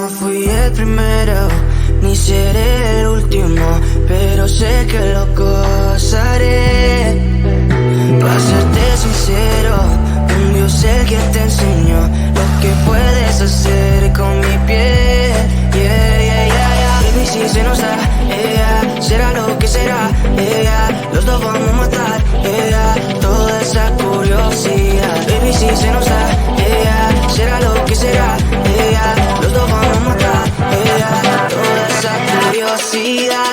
no fui el primero, ni seré el último, pero sé que lo gozaré. Para serte sincero, un Dios es el que te enseñó lo que puedes hacer con mi piel. Yeah, yeah, yeah, yeah. Baby, si se nos da, yeah, será lo que será, yeah, los dos vamos a matar, yeah, toda esa curiosidad. Baby, si se nos da, yeah, será lo que será, yeah, los dos vamos a matar, yeah, toda esa curiosidad.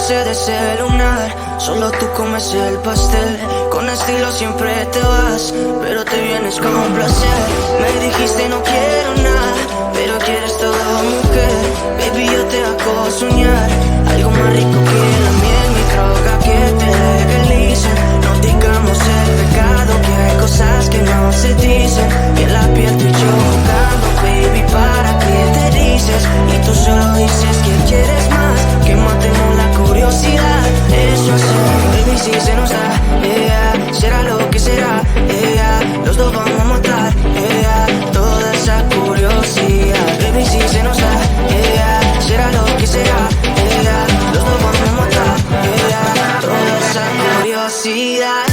De celular, solo tú comes el pastel. Con estilo siempre te vas, pero te vienes con un placer. Me dijiste no quiero nada, pero quieres todo, mujer. Baby, yo te hago soñar algo más rico que la miel, mi droga que te legalicen. No digamos el pecado, que hay cosas que no se dicen. Y en la piel tú y yo jugando, baby, ¿para qué te dices? Y tú solo dices que quieres más, que matemos la curiosidad. Eso es, baby, si se nos da, yeah, será lo que será, yeah, los dos vamos a matar, yeah, toda esa curiosidad. Baby, si se nos da, yeah, será lo que será, yeah, los dos vamos a matar, yeah, toda esa curiosidad.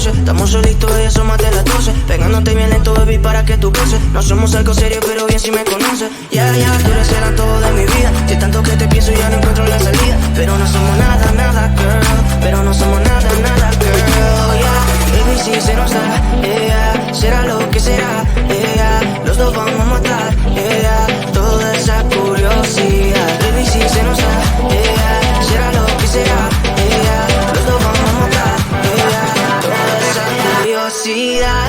Estamos solitos y eso más de las 12, pegándote bien lento, baby, para que tú goces. No somos algo serio, pero bien si me conoces. Ya, tú eres el antojo de mi vida. Si tanto que te pienso ya no encuentro la salida. Pero no somos nada, nada, girl. Pero no somos nada, nada, girl. Yeah, baby, si se nos da, yeah, será lo que será, yeah, los dos vamos a matar, yeah, toda esa curiosidad. Baby, si se nos da, yeah, será lo que será, yeah, los dos vamos a matar, yeah, toda esa curiosidad.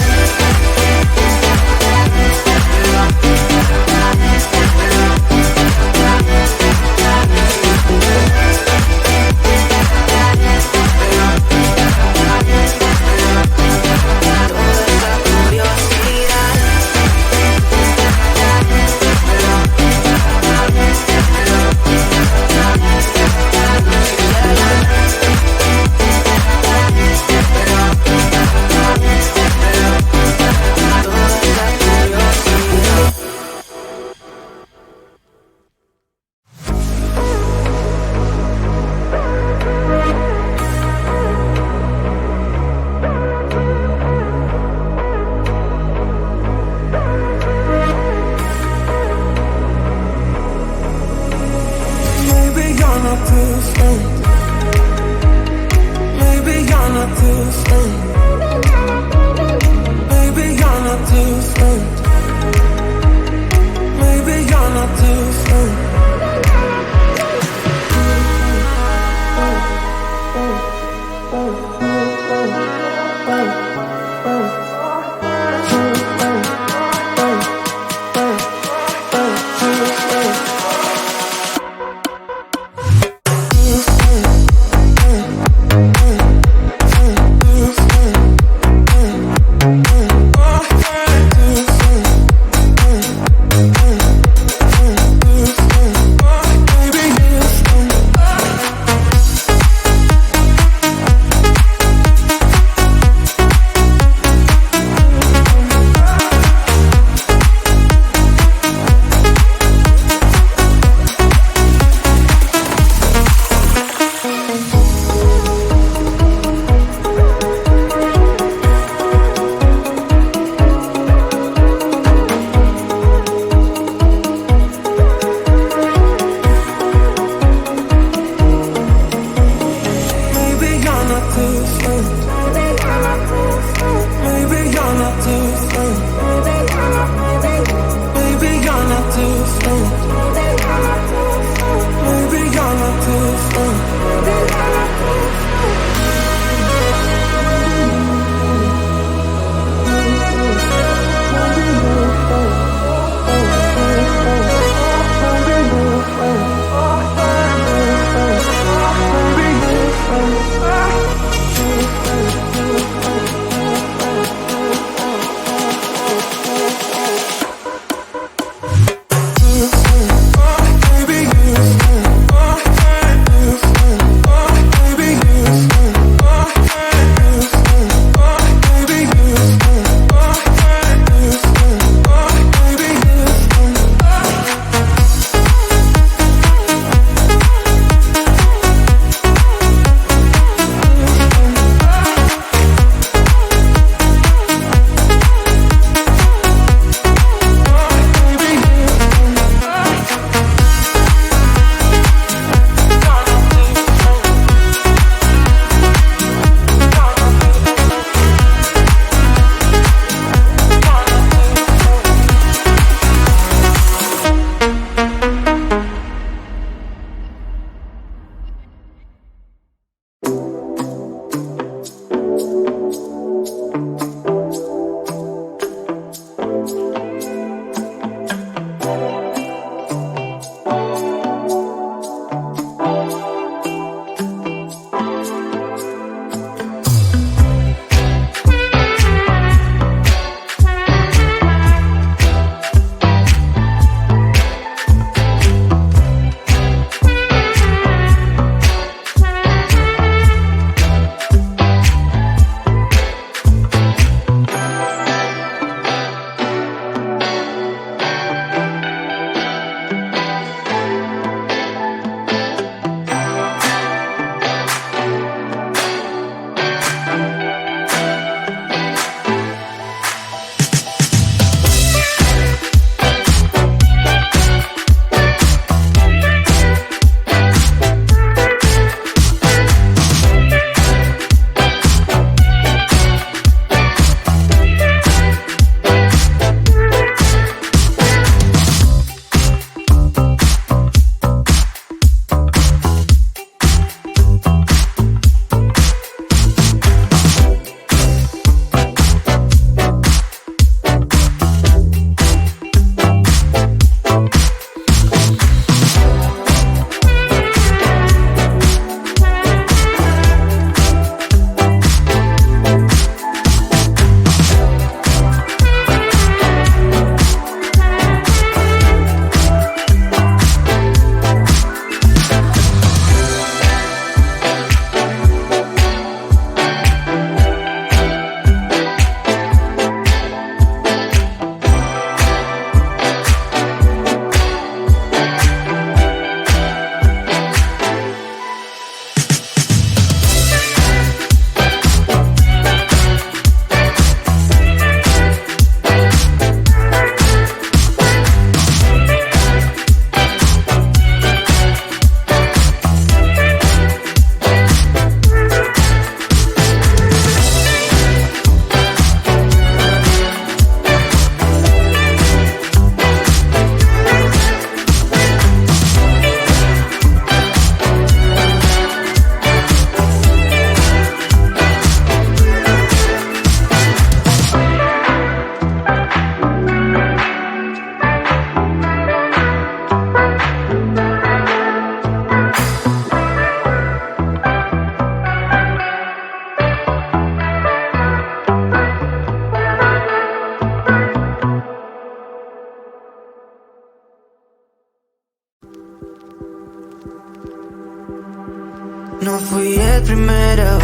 No fui el primero,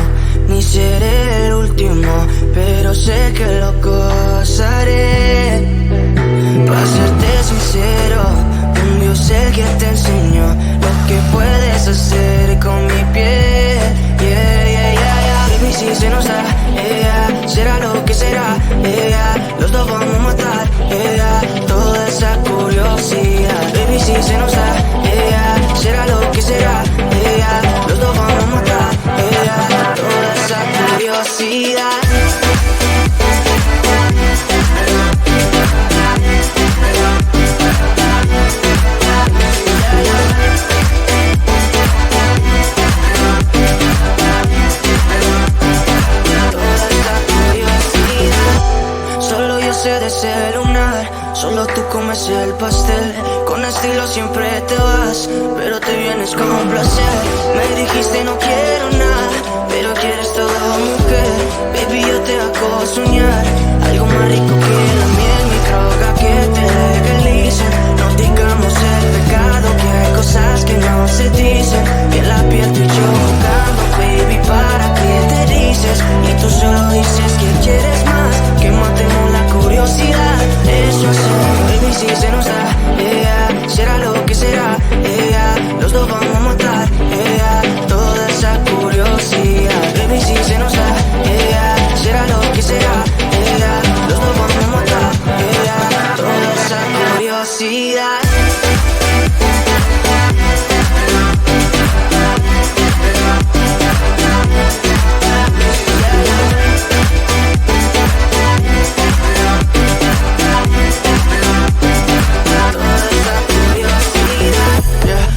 ni seré el último, pero sé que lo gozaré. Para serte sincero, un Dios el que te enseñó lo que puedes hacer con mi piel. Baby, si se nos da, será lo que será, los dos vamos a matar, toda esa curiosidad. Baby, si se nos da, será lo que será, los dos vamos a matar, toda esa curiosidad. De ese lunar, solo tú comes el pastel. Con estilo siempre te vas, pero te vienes con un placer. Me dijiste no quiero nada, pero quieres todo, mujer. Baby, yo te hago soñar algo más rico que la miel, mi droga que te legalicen. No digamos el pecado, que hay cosas que no se dicen. Y en la piel tú y yo jugando, baby, ¿para qué te dices? Y tú solo dices que quieres más, que matemos la curiosidad. Eso hacemos, baby, si se nos da, será lo que será, los dos vamos a matar, toda esa curiosidad. Baby, si se nos da, será lo que será, los dos vamos a matar, toda esa curiosidad.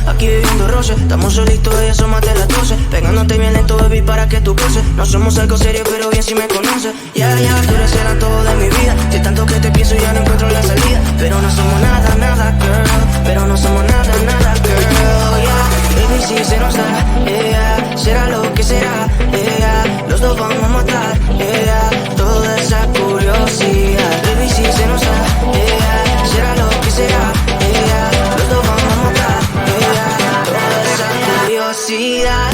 Aquí viviendo roce, estamos solitos y eso más de las 12. Pegándote bien lento, baby, para que tú goces. No somos algo serio, pero bien si me conoces. Tú eres el todo de mi vida. Si tanto que te pienso ya no encuentro la salida. Pero no somos nada, nada, girl. Pero no somos nada, nada, girl. Baby, si se nos da, será lo que será, los dos vamos a matar, toda esa curiosidad. Baby, si se nos da, será lo que será, los dos vamos a matar, toda esa curiosidad.